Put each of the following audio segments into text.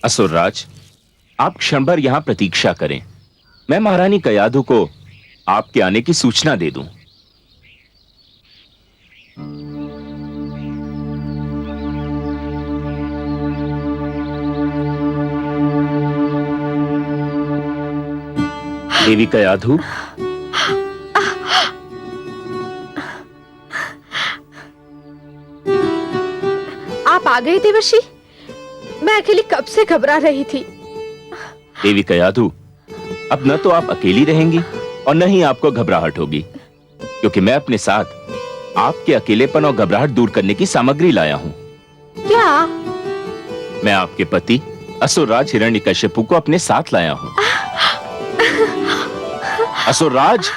असुरराज, आप क्षण भर यहां प्रतीक्षा करें। मैं महारानी कयाधु को आपके आने की सूचना दे दूं। देवी कयाधु, आप आ गए देवर्षि। मैं अकेली कब से घबरा रही थी। देवी कयाधु, अब न तो आप अकेली रहेंगी और न ही आपको घबराहट होगी, क्योंकि मैं अपने साथ आपके अकेलेपन और घबराहट दूर करने की सामग्री लाया हूं। क्या? मैं आपके पति असुरराज हिरण्यकश्यपु को अपने साथ लाया हूं। असुरराज,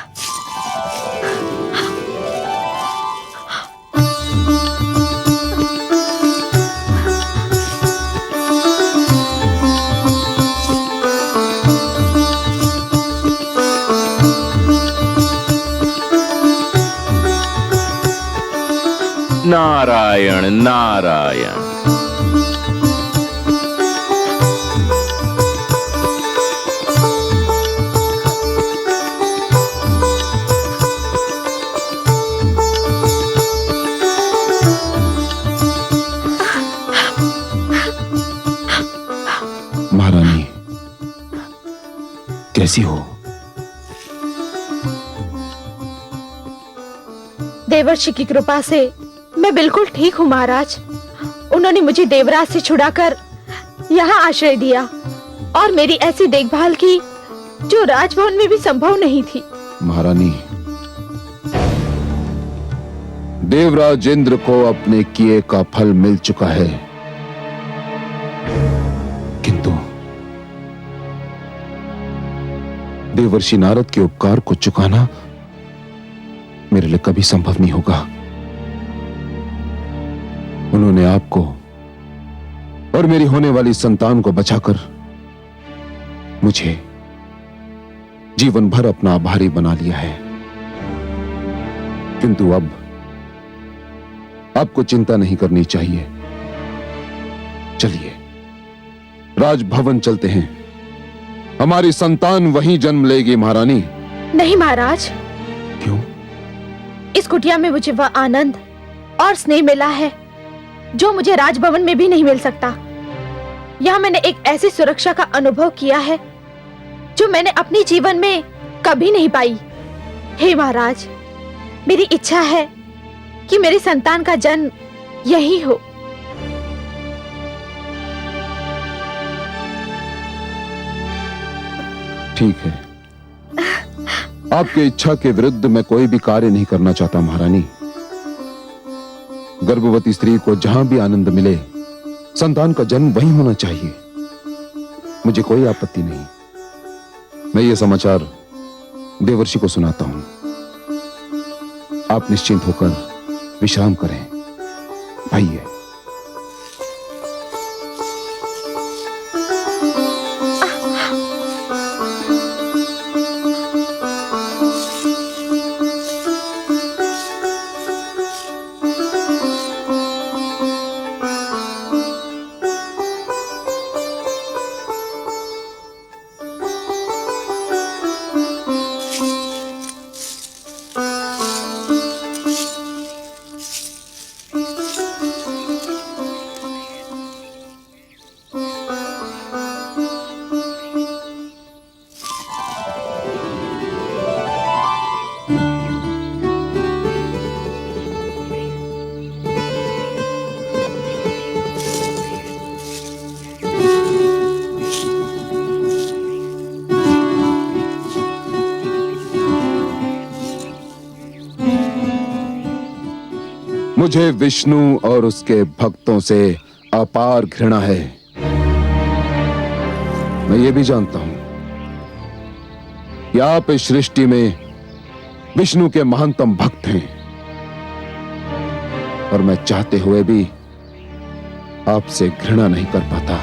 नारायण नारायण। महारानी, कैसी हो? देवर्षि की कृपा से मैं बिल्कुल ठीक हूँ महाराज। उन्होंने मुझे देवराज से छुड़ाकर यहाँ आश्रय दिया और मेरी ऐसी देखभाल की जो राजभवन में भी संभव नहीं थी। महारानी, देवराज इंद्र को अपने किए का फल मिल चुका है, किंतु देवर्षि नारद के उपकार को चुकाना मेरे लिए कभी संभव नहीं होगा। उन्होंने आपको और मेरी होने वाली संतान को बचाकर मुझे जीवन भर अपना आभारी बना लिया है, किंतु अब आपको चिंता नहीं करनी चाहिए। चलिए राजभवन चलते हैं, हमारी संतान वहीं जन्म लेगी। महारानी। नहीं महाराज। क्यों? इस कुटिया में मुझे वह आनंद और स्नेह मिला है जो मुझे राजभवन में भी नहीं मिल सकता। यहाँ मैंने एक ऐसी सुरक्षा का अनुभव किया है जो मैंने अपने जीवन में कभी नहीं पाई। हे महाराज, मेरी इच्छा है कि मेरी संतान का जन्म यही हो। ठीक है, आपकी इच्छा के विरुद्ध मैं कोई भी कार्य नहीं करना चाहता महारानी। गर्भवती स्त्री को जहां भी आनंद मिले, संतान का जन्म वहीं होना चाहिए, मुझे कोई आपत्ति नहीं। मैं ये समाचार देवर्षि को सुनाता हूं। आप निश्चिंत होकर विश्राम करें। आइए। मुझे विष्णु और उसके भक्तों से अपार घृणा है। मैं ये भी जानता हूं कि आप इस सृष्टि में विष्णु के महानतम भक्त हैं, और मैं चाहते हुए भी आपसे घृणा नहीं कर पाता।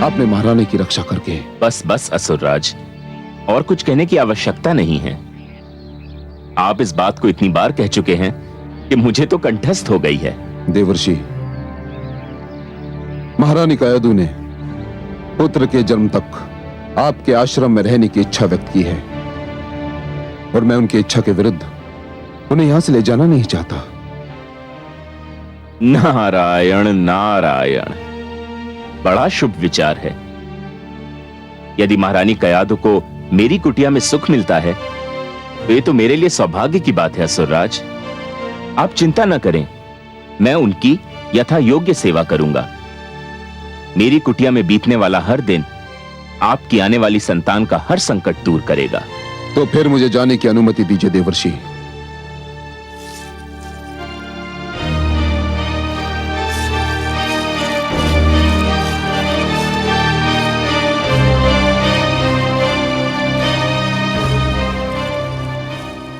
आपने महारानी की रक्षा करके। बस बस असुरराज, और कुछ कहने की आवश्यकता नहीं है। आप इस बात को इतनी बार कह चुके हैं कि मुझे तो कंठस्थ हो गई है। देवर्षि, महारानी कयादू ने पुत्र के जन्म तक आपके आश्रम में रहने की इच्छा व्यक्त की है और मैं उनकी इच्छा के विरुद्ध उन्हें यहां से ले जाना नहीं चाहता। नारायण नारायण, बड़ा शुभ विचार है। यदि महारानी कयादू को मेरी कुटिया में सुख मिलता है तो ये तो मेरे लिए सौभाग्य की बात है असुरराज। आप चिंता न करें, मैं उनकी यथा योग्य सेवा करूंगा। मेरी कुटिया में बीतने वाला हर दिन आपकी आने वाली संतान का हर संकट दूर करेगा। तो फिर मुझे जाने की अनुमति दीजिए देवर्षि।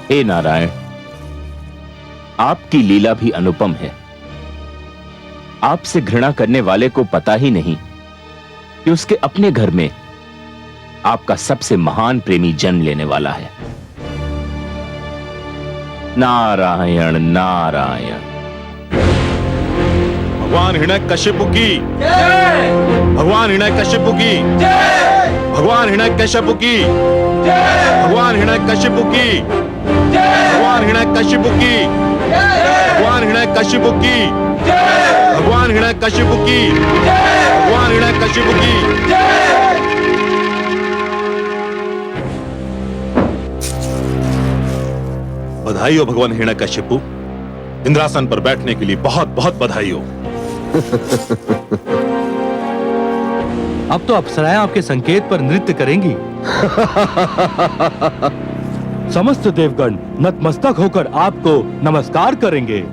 हे नारायण, आपकी लीला भी अनुपम है। आपसे घृणा करने वाले को पता ही नहीं कि उसके अपने घर में आपका सबसे महान प्रेमी जन्म लेने वाला है। नारायण नारायण। भगवान हिरण्यकशिपु की जय, भगवान हिरण्यकशिपु की जय, भगवान हिरण्यकशिपु की जय, भगवान हिरण्यकशिपु की जय, भगवान हिरण्यकशिपु की जय, भगवान हिरण्यकशिपु की जय, भगवान हिरण्यकशिपु की जय, भगवान हिरण्यकशिपु की जय। बधाई हो भगवान हिरण्यकशिपु, इंद्रासन पर बैठने के लिए बहुत बहुत बधाई हो। अब तो अप्सराएं आपके संकेत पर नृत्य करेंगी। समस्त देवगण नतमस्तक होकर आपको नमस्कार करेंगे।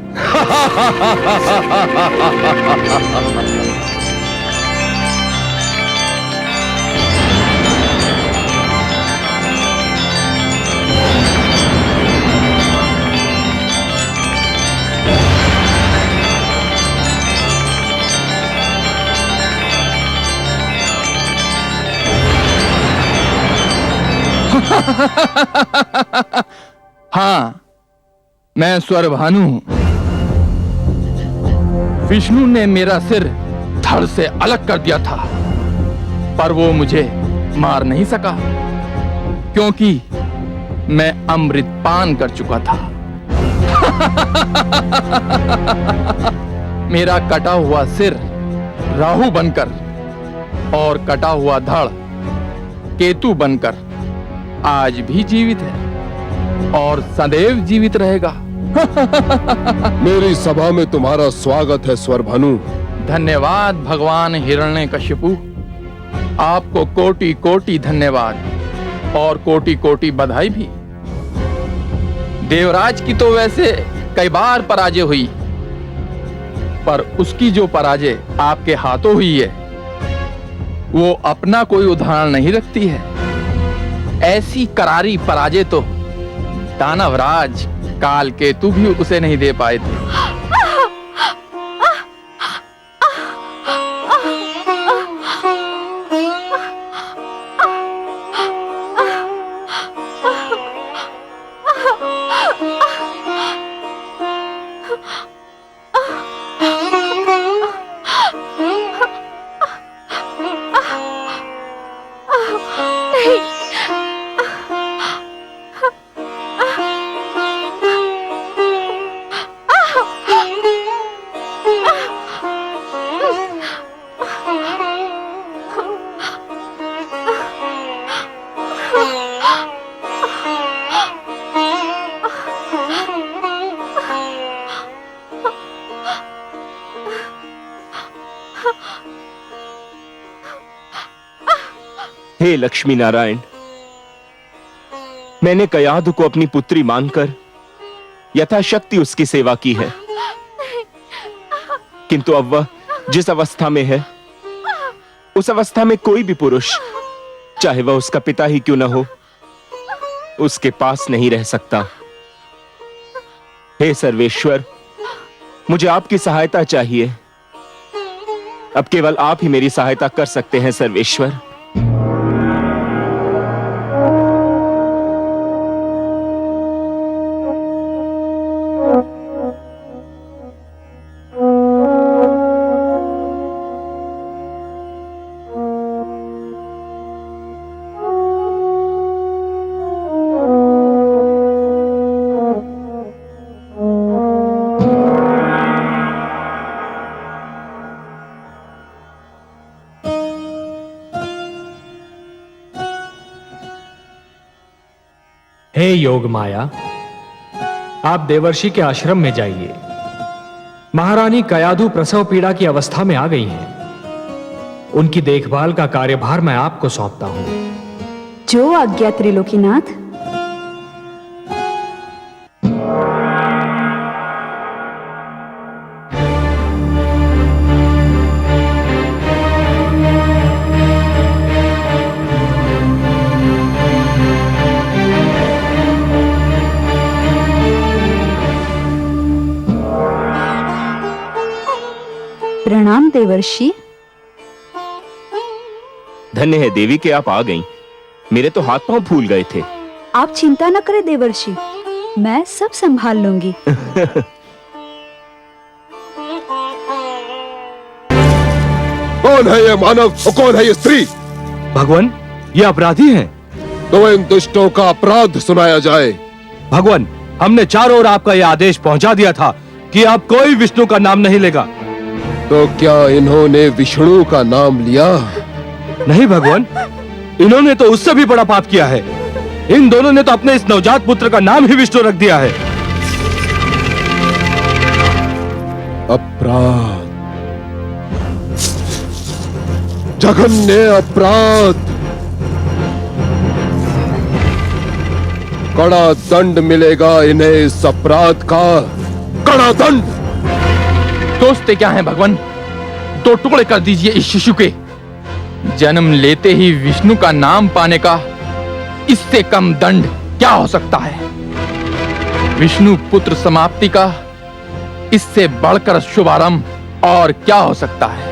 हाँ, मैं स्वरभानु हूं। विष्णु ने मेरा सिर धड़ से अलग कर दिया था, पर वो मुझे मार नहीं सका क्योंकि मैं अमृत पान कर चुका था। मेरा कटा हुआ सिर राहु बनकर और कटा हुआ धड़ केतु बनकर आज भी जीवित है और सदैव जीवित रहेगा। मेरी सभा में तुम्हारा स्वागत है स्वरभानु। धन्यवाद भगवान हिरण्यकशिपु, आपको कोटि कोटि धन्यवाद और कोटि कोटि बधाई भी। देवराज की तो वैसे कई बार पराजय हुई, पर उसकी जो पराजय आपके हाथों हुई है वो अपना कोई उदाहरण नहीं रखती है। ऐसी करारी पराजय तो दानवराज काल केतु भी उसे नहीं दे पाए थे। हे लक्ष्मी नारायण, मैंने कयाधु को अपनी पुत्री मानकर यथाशक्ति उसकी सेवा की है, किंतु अब वह जिस अवस्था में है उस अवस्था में कोई भी पुरुष, चाहे वह उसका पिता ही क्यों न हो, उसके पास नहीं रह सकता। हे सर्वेश्वर, मुझे आपकी सहायता चाहिए। अब केवल आप ही मेरी सहायता कर सकते हैं सर्वेश्वर। हे योग माया, आप देवर्षि के आश्रम में जाइए। महारानी कयाधु प्रसव पीड़ा की अवस्था में आ गई हैं। उनकी देखभाल का कार्यभार मैं आपको सौंपता हूं। जो आज्ञा त्रिलोकीनाथ। प्रणाम देवर्षि। धन्य है देवी कि आप आ गईं। मेरे तो हाथ पांव फूल गए थे। आप चिंता न करें देवर्षि, मैं सब संभाल लूंगी। कौन है ये मानव और कौन है ये स्त्री? भगवान, ये अपराधी हैं। तो इन दुष्टों का अपराध सुनाया जाए। भगवान, हमने चारों ओर आपका यह आदेश पहुंचा दिया था कि आप कोई विष्णु का नाम नहीं लेगा। तो क्या इन्होंने विष्णु का नाम लिया? नहीं भगवान, इन्होंने तो उससे भी बड़ा पाप किया है। इन दोनों ने तो अपने इस नवजात पुत्र का नाम ही विष्णु रख दिया है। अपराध, जघन्य अपराध। कड़ा दंड मिलेगा इन्हें इस अपराध का, कड़ा दंड। सोचते क्या है भगवान, दो टुकड़े कर दीजिए इस शिशु के। जन्म लेते ही विष्णु का नाम पाने का इससे कम दंड क्या हो सकता है? विष्णु पुत्र समाप्ति का इससे बढ़कर शुभारंभ और क्या हो सकता है?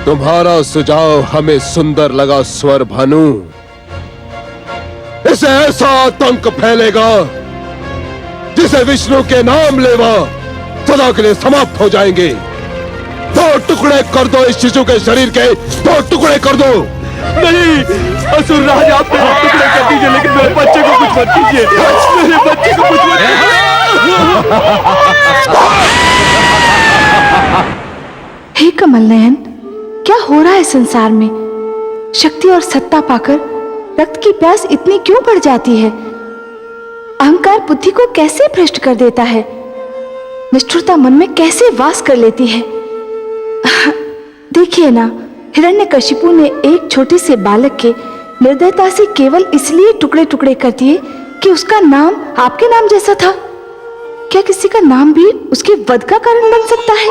तुम्हारा सुझाव हमें सुंदर लगा स्वर भानु। इसे ऐसा आतंक फैलेगा जिसे विष्णु के नाम लेवा सदा के लिए समाप्त हो जाएंगे। दो टुकड़े कर दो इस शिशु के शरीर के, दो टुकड़े कर दो। नहीं, असुर राज, आप मेरे टुकड़े कर दीजिए, लेकिन मेरे बच्चे को कुछ मत कीजिए। मेरे बच्चे को कुछ मत कीजिए। हे कमल नयन, क्या हो रहा है संसार में? शक्ति और सत्ता पाकर रक्त की प्यास इतनी क्यों बढ़ जाती है? अहंकार बुद्धि को कैसे भ्रष्ट कर देता है? निष्ठुरता मन में कैसे वास कर लेती है? देखिए ना, हिरण्यकशिपु ने एक छोटे से बालक के निर्दयता से केवल इसलिए टुकड़े टुकड़े कर दिए कि उसका नाम आपके नाम जैसा था। क्या किसी का नाम भी उसके वध का कारण बन सकता है?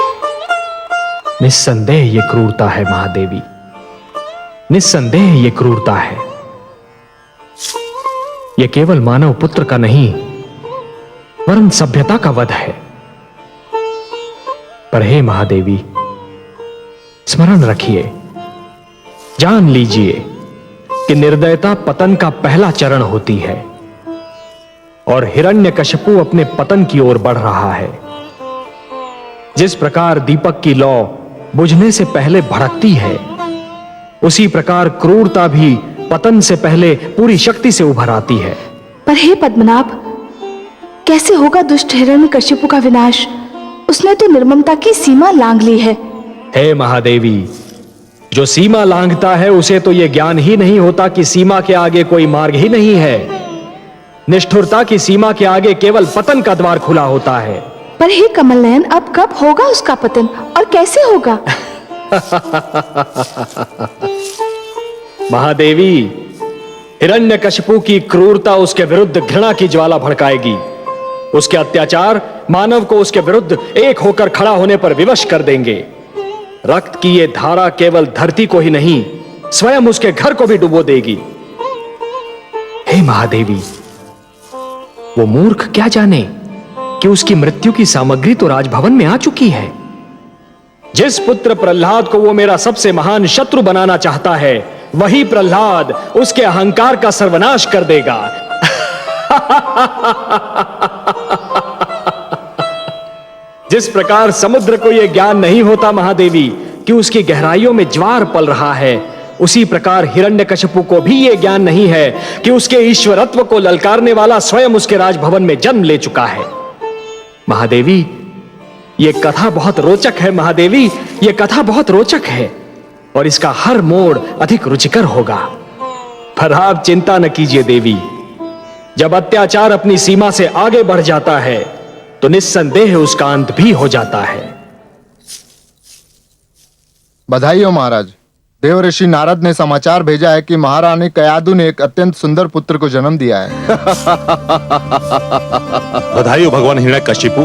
निस्संदेह ये क्रूरता है महादेवी, निस्संदेह ये क्रूरता है। ये केवल मानव पुत्र का नहीं, वरन सभ्यता का वध है। पर हे महादेवी, स्मरण रखिए, जान लीजिए कि निर्दयता पतन का पहला चरण होती है और हिरण्यकशिपु अपने पतन की ओर बढ़ रहा है। जिस प्रकार दीपक की लौ बुझने से पहले भड़कती है, उसी प्रकार क्रूरता भी पतन से पहले पूरी शक्ति से उभर आती है। पर हे पद्मनाभ, कैसे होगा दुष्ट हिरण्यकशिपु का विनाश? उसने तो निर्ममता की सीमा लांघ ली है। हे महादेवी, जो सीमा लांघता है उसे तो यह ज्ञान ही नहीं होता कि सीमा के आगे कोई मार्ग ही नहीं है। निष्ठुरता की सीमा के आगे केवल पतन का द्वार खुला होता है। पर हे कमल नयन, अब कब होगा उसका पतन और कैसे होगा? महादेवी, हिरण्यकशिपु की क्रूरता उसके विरुद्ध घृणा की ज्वाला भड़काएगी। उसके अत्याचार मानव को उसके विरुद्ध एक होकर खड़ा होने पर विवश कर देंगे। रक्त की ये धारा केवल धरती को ही नहीं, स्वयं उसके घर को भी डुबो देगी। हे महादेवी, वो मूर्ख क्या जाने कि उसकी मृत्यु की सामग्री तो राजभवन में आ चुकी है। जिस पुत्र प्रहलाद को वो मेरा सबसे महान शत्रु बनाना चाहता है, वही प्रहलाद उसके अहंकार का सर्वनाश कर देगा। जिस प्रकार समुद्र को यह ज्ञान नहीं होता महादेवी कि उसकी गहराइयों में ज्वार पल रहा है, उसी प्रकार हिरण्यकशिपु को भी यह ज्ञान नहीं है कि उसके ईश्वरत्व को ललकारने वाला स्वयं उसके राजभवन में जन्म ले चुका है। महादेवी, यह कथा बहुत रोचक है। महादेवी, यह कथा बहुत रोचक है और इसका हर मोड़ अधिक रुचिकर होगा। पर आप चिंता न कीजिए देवी, जब अत्याचार अपनी सीमा से आगे बढ़ जाता है तो निस्संदेह उसका अंत भी हो जाता है। बधाई हो महाराज। देवऋषि नारद ने समाचार भेजा है कि महारानी कयादु ने एक अत्यंत सुंदर पुत्र को जन्म दिया है। बधाई हो भगवान हिरण्यकशिपु,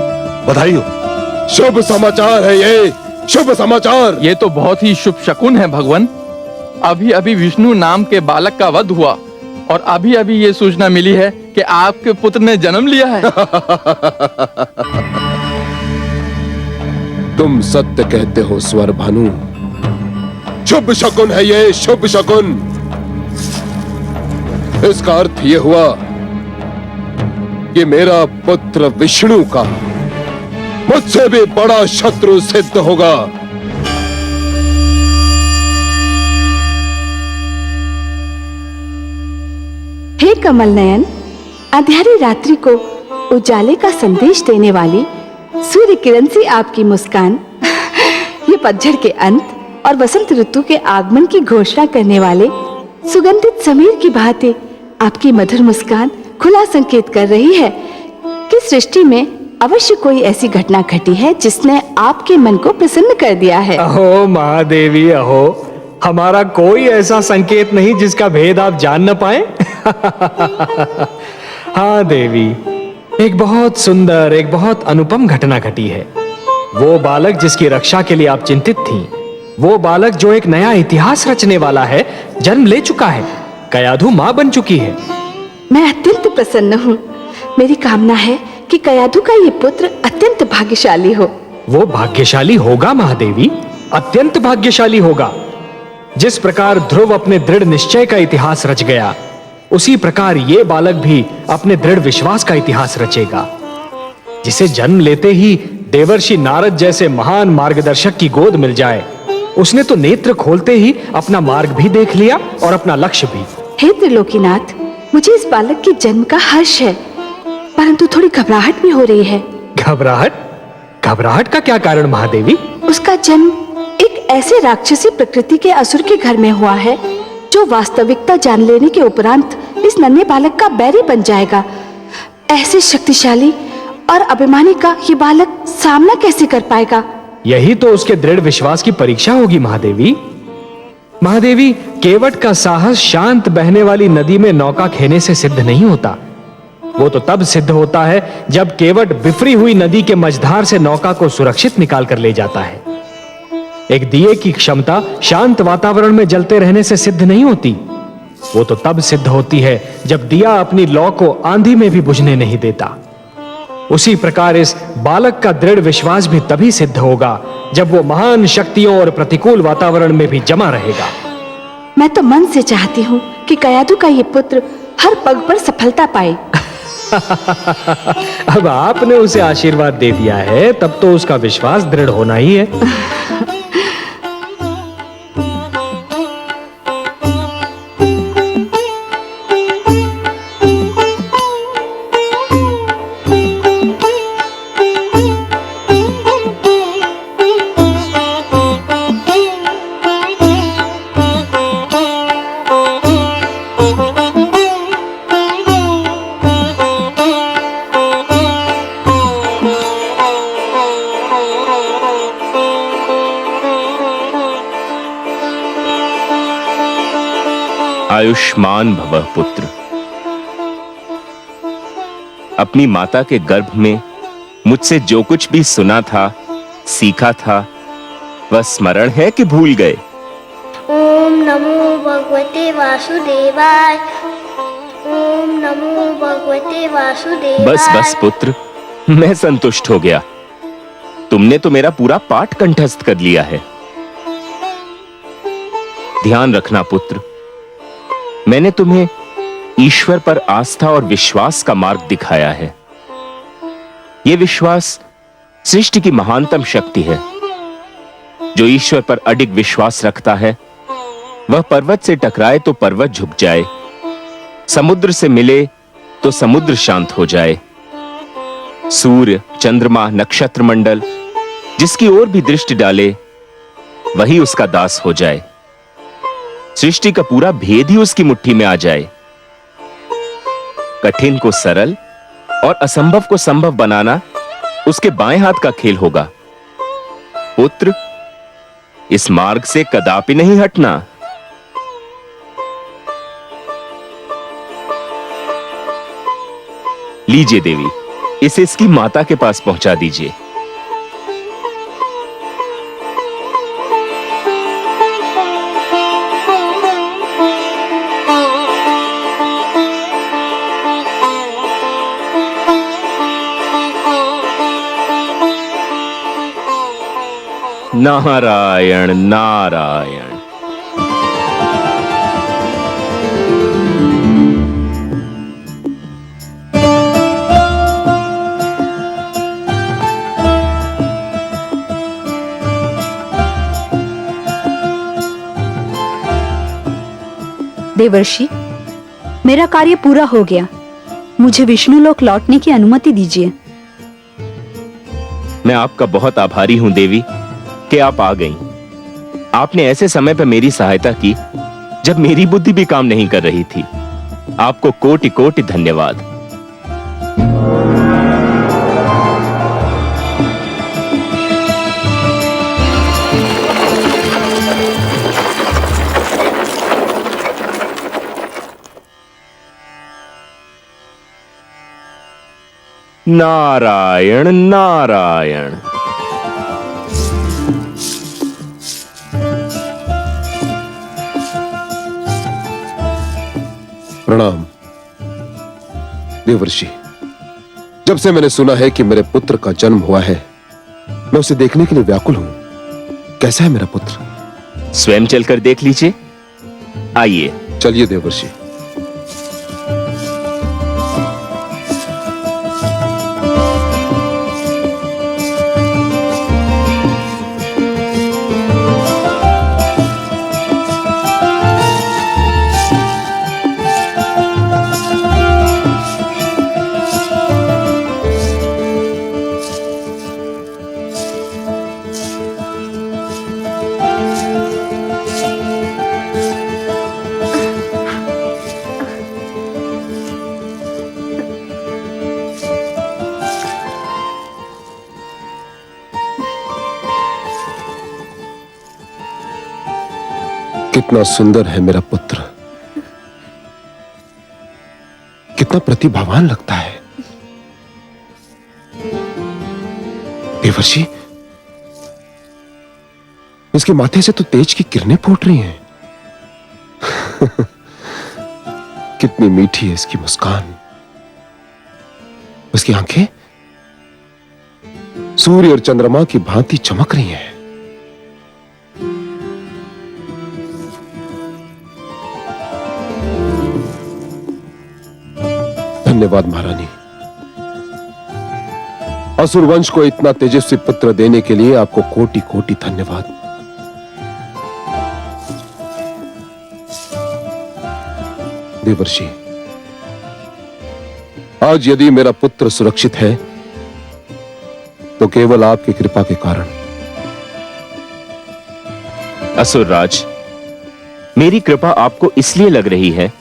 बधाई हो। शुभ समाचार है ये, शुभ समाचार। ये तो बहुत ही शुभ शकुन है भगवान। अभी अभी विष्णु नाम के बालक का वध हुआ और अभी अभी ये सूचना मिली है कि आपके पुत्र ने जन्म लिया है। तुम सत्य कहते हो स्वर भानु। शुभ शकुन है ये, शुभ शकुन। इसका अर्थ ये हुआ कि मेरा पुत्र विष्णु का मुझसे भी बड़ा शत्रु सिद्ध होगा। हे कमल नयन, अंधेरी रात्रि को उजाले का संदेश देने वाली सूर्य किरण सी आपकी मुस्कान, ये पतझड़ के अंत और वसंत ऋतु के आगमन की घोषणा करने वाले सुगंधित समीर की भांति आपकी मधुर मुस्कान खुला संकेत कर रही है कि सृष्टि में अवश्य कोई ऐसी घटना घटी है जिसने आपके मन को प्रसन्न कर दिया है। अहो महादेवी, अहो, हमारा कोई ऐसा संकेत नहीं जिसका भेद आप जान न पाए। हाँ देवी, एक बहुत सुंदर, एक बहुत अनुपम घटना घटी है। वो बालक जिसकी रक्षा के लिए आप चिंतित थीं, वो बालक जो एक नया इतिहास रचने वाला है, जन्म ले चुका है। कयाधु मां बन चुकी है। मैं अत्यंत प्रसन्न हूँ। मेरी कामना है कि कयाधु का ये पुत्र अत्यंत भाग्यशाली हो। वो भाग्यशाली होगा महादेवी, अत्यंत भाग्यशाली होगा। जिस प्रकार ध्रुव अपने दृढ़ निश्चय का इतिहास रच गया, उसी प्रकार ये बालक भी अपने दृढ़ विश्वास का इतिहास रचेगा। जिसे जन्म लेते ही देवर्षि नारद जैसे महान मार्गदर्शक की गोद मिल जाए, उसने तो नेत्र खोलते ही अपना मार्ग भी देख लिया और अपना लक्ष्य भी। हे त्रिलोकीनाथ, मुझे इस बालक के जन्म का हर्ष है, परंतु थोड़ी घबराहट भी हो रही है। घबराहट? घबराहट का क्या कारण महादेवी? उसका जन्म एक ऐसे राक्षसी प्रकृति के असुर के घर में हुआ है जो वास्तविकता जान लेने के उपरांत इस नन्हे बालक का बैरी बन जाएगा। ऐसे शक्तिशाली और अभिमानी का ये बालक सामना कैसे कर पाएगा? यही तो उसके दृढ़ विश्वास की परीक्षा होगी महादेवी। महादेवी, केवट का साहस शांत बहने वाली नदी में नौका खेने से सिद्ध नहीं होता। वो तो तब सिद्ध होता है जब केवट बिफरी हुई नदी के मझधार से नौका को सुरक्षित निकाल कर ले जाता है। एक दिए की क्षमता शांत वातावरण में जलते रहने से सिद्ध नहीं होती। वो तो तब सिद्ध होती है जब दिया अपनी लौ को आंधी में भी बुझने नहीं देता। उसी प्रकार इस बालक का दृढ़ विश्वास भी तभी सिद्ध होगा जब वो महान शक्तियों और प्रतिकूल वातावरण में भी जमा रहेगा। मैं तो मन से चाहती हूँ कि कयाधु का ये पुत्र हर पग पर सफलता पाए। अब आपने उसे आशीर्वाद दे दिया है, तब तो उसका विश्वास दृढ़ होना ही है। आयुष्मान भवः पुत्र। अपनी माता के गर्भ में मुझसे जो कुछ भी सुना था, सीखा था, वह स्मरण है कि भूल गए? ओम नमो भगवते वासुदेवाय। ओम नमो भगवते वासुदेवाय। बस बस पुत्र, मैं संतुष्ट हो गया। तुमने तो मेरा पूरा पाठ कंठस्थ कर लिया है। ध्यान रखना पुत्र, मैंने तुम्हें ईश्वर पर आस्था और विश्वास का मार्ग दिखाया है। यह विश्वास सृष्टि की महानतम शक्ति है। जो ईश्वर पर अडिग विश्वास रखता है, वह पर्वत से टकराए तो पर्वत झुक जाए, समुद्र से मिले तो समुद्र शांत हो जाए। सूर्य, चंद्रमा, नक्षत्र मंडल जिसकी ओर भी दृष्टि डाले, वही उसका दास हो जाए। सृष्टि का पूरा भेद ही उसकी मुट्ठी में आ जाए। कठिन को सरल और असंभव को संभव बनाना उसके बाएं हाथ का खेल होगा। पुत्र, इस मार्ग से कदापि नहीं हटना। लीजिए देवी, इसे इसकी माता के पास पहुंचा दीजिए। नारायण नारायण। देवर्षि, मेरा कार्य पूरा हो गया। मुझे विष्णुलोक लौटने की अनुमति दीजिए। मैं आपका बहुत आभारी हूं देवी कि आप आ गईं। आपने ऐसे समय पर मेरी सहायता की जब मेरी बुद्धि भी काम नहीं कर रही थी। आपको कोटि कोटि धन्यवाद। नारायण नारायण। प्रणाम देवर्षि। जब से मैंने सुना है कि मेरे पुत्र का जन्म हुआ है, मैं उसे देखने के लिए व्याकुल हूं। कैसा है मेरा पुत्र? स्वयं चलकर देख लीजिए। आइए। चलिए देवर्षि। कितना सुंदर है मेरा पुत्र, कितना प्रतिभावान लगता है। देवर्षि, इसके माथे से तो तेज की किरणें फूट रही हैं। कितनी मीठी है इसकी मुस्कान। उसकी आंखें सूर्य और चंद्रमा की भांति चमक रही हैं। धन्यवाद महारानी। असुर वंश को इतना तेजस्वी पुत्र देने के लिए आपको कोटि कोटि धन्यवाद। देवर्षि, आज यदि मेरा पुत्र सुरक्षित है तो केवल आपकी कृपा के कारण। असुरराज, मेरी कृपा आपको इसलिए लग रही है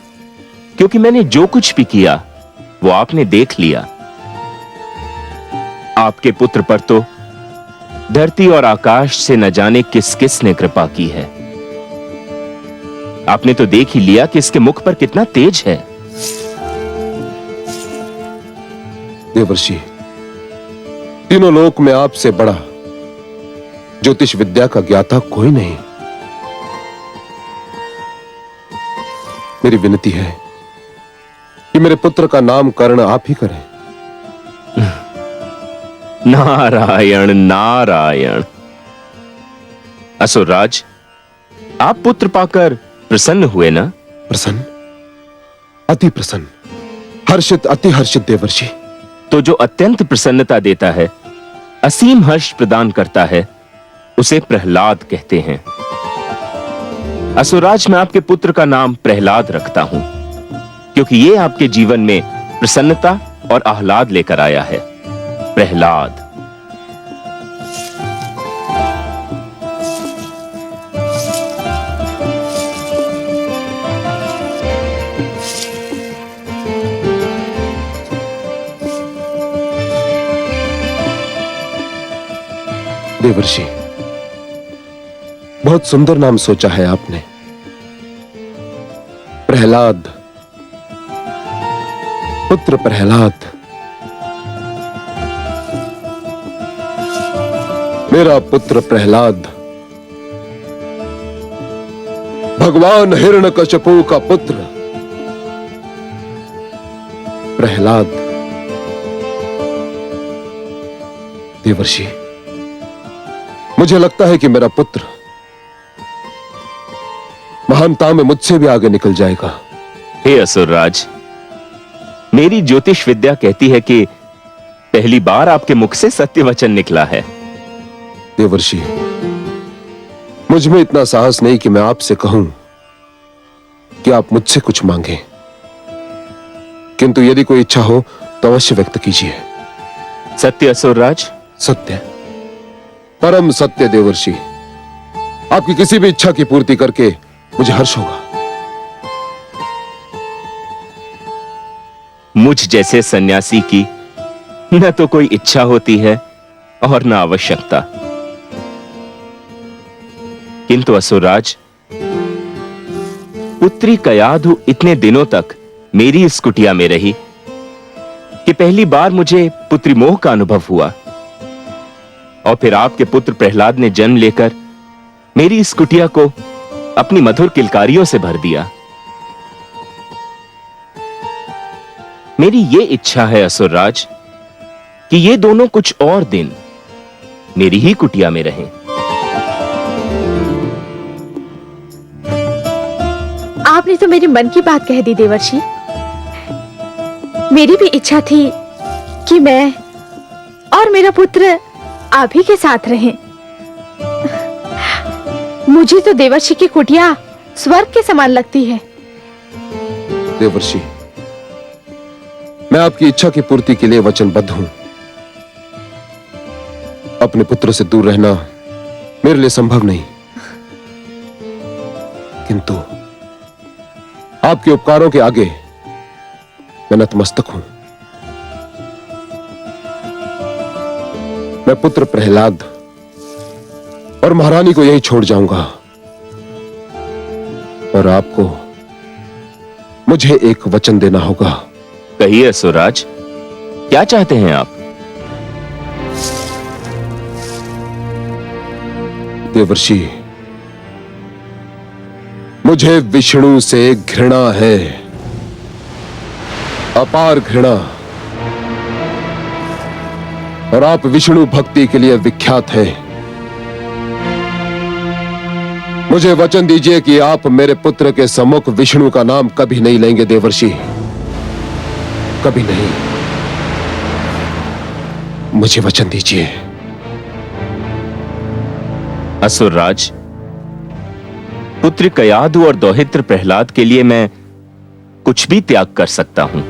क्योंकि मैंने जो कुछ भी किया वो आपने देख लिया। आपके पुत्र पर तो धरती और आकाश से न जाने किस किस ने कृपा की है। आपने तो देख ही लिया कि इसके मुख पर कितना तेज है। देवर्षि, तीनों लोक में आपसे बड़ा ज्योतिष विद्या का ज्ञाता कोई नहीं। मेरी विनती है कि मेरे पुत्र का नामकरण आप ही करें। नारायण नारायण। असुरराज, आप पुत्र पाकर प्रसन्न हुए ना? प्रसन्न, अति प्रसन्न, हर्षित, अति हर्षित देवर्षि। तो जो अत्यंत प्रसन्नता देता है, असीम हर्ष प्रदान करता है, उसे प्रहलाद कहते हैं। असुरराज, मैं आपके पुत्र का नाम प्रहलाद रखता हूं क्योंकि ये आपके जीवन में प्रसन्नता और आह्लाद लेकर आया है। प्रहलाद। देवर्षि, बहुत सुंदर नाम सोचा है आपने, प्रहलाद, पुत्र प्रहलाद। मेरा पुत्र प्रहलाद भगवान हिरण्यकशिपु का पुत्र प्रहलाद। देवर्षि, मुझे लगता है कि मेरा पुत्र महानता में मुझसे भी आगे निकल जाएगा। हे असुरराज, मेरी ज्योतिष विद्या कहती है कि पहली बार आपके मुख से सत्य वचन निकला है। देवर्षि, मुझ में इतना साहस नहीं कि मैं आपसे कहूं कि आप मुझसे कुछ मांगें, किंतु यदि कोई इच्छा हो तो अवश्य व्यक्त कीजिए। सत्य असुरराज? सत्य, परम सत्य देवर्षि। आपकी किसी भी इच्छा की पूर्ति करके मुझे हर्ष होगा। मुझ जैसे सन्यासी की न तो कोई इच्छा होती है और न आवश्यकता, किंतु असुरराज, पुत्री कयाधु इतने दिनों तक मेरी इस कुटिया में रही कि पहली बार मुझे पुत्री मोह का अनुभव हुआ, और फिर आपके पुत्र प्रहलाद ने जन्म लेकर मेरी इस कुटिया को अपनी मधुर किलकारियों से भर दिया। मेरी ये इच्छा है असुरराज कि ये दोनों कुछ और दिन मेरी ही कुटिया में रहें। आपने तो मेरे मन की बात कह दी देवर्षि। मेरी भी इच्छा थी कि मैं और मेरा पुत्र आप ही के साथ रहें। मुझे तो देवर्षि की कुटिया स्वर्ग के समान लगती है। देवर्षि, मैं आपकी इच्छा की पूर्ति के लिए वचनबद्ध हूं। अपने पुत्र से दूर रहना मेरे लिए संभव नहीं, किंतु आपके उपकारों के आगे मैं नतमस्तक हूं। मैं पुत्र प्रहलाद और महारानी को यही छोड़ जाऊंगा, और आपको मुझे एक वचन देना होगा। कहिए असुरराज, क्या चाहते हैं आप? देवर्षि, मुझे विष्णु से घृणा है, अपार घृणा, और आप विष्णु भक्ति के लिए विख्यात हैं। मुझे वचन दीजिए कि आप मेरे पुत्र के सम्मुख विष्णु का नाम कभी नहीं लेंगे देवर्षि, कभी नहीं। मुझे वचन दीजिए। असुरराज, पुत्र कयाधु और दौहित्र प्रहलाद के लिए मैं कुछ भी त्याग कर सकता हूं।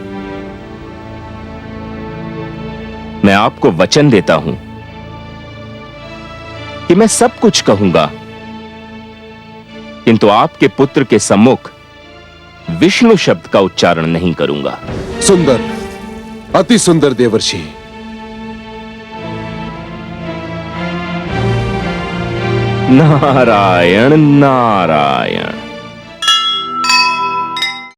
मैं आपको वचन देता हूं कि मैं सब कुछ कहूंगा, किंतु आपके पुत्र के सम्मुख विष्णु शब्द का उच्चारण नहीं करूंगा। सुंदर, अति सुंदर देवर्षि। नारायण नारायण।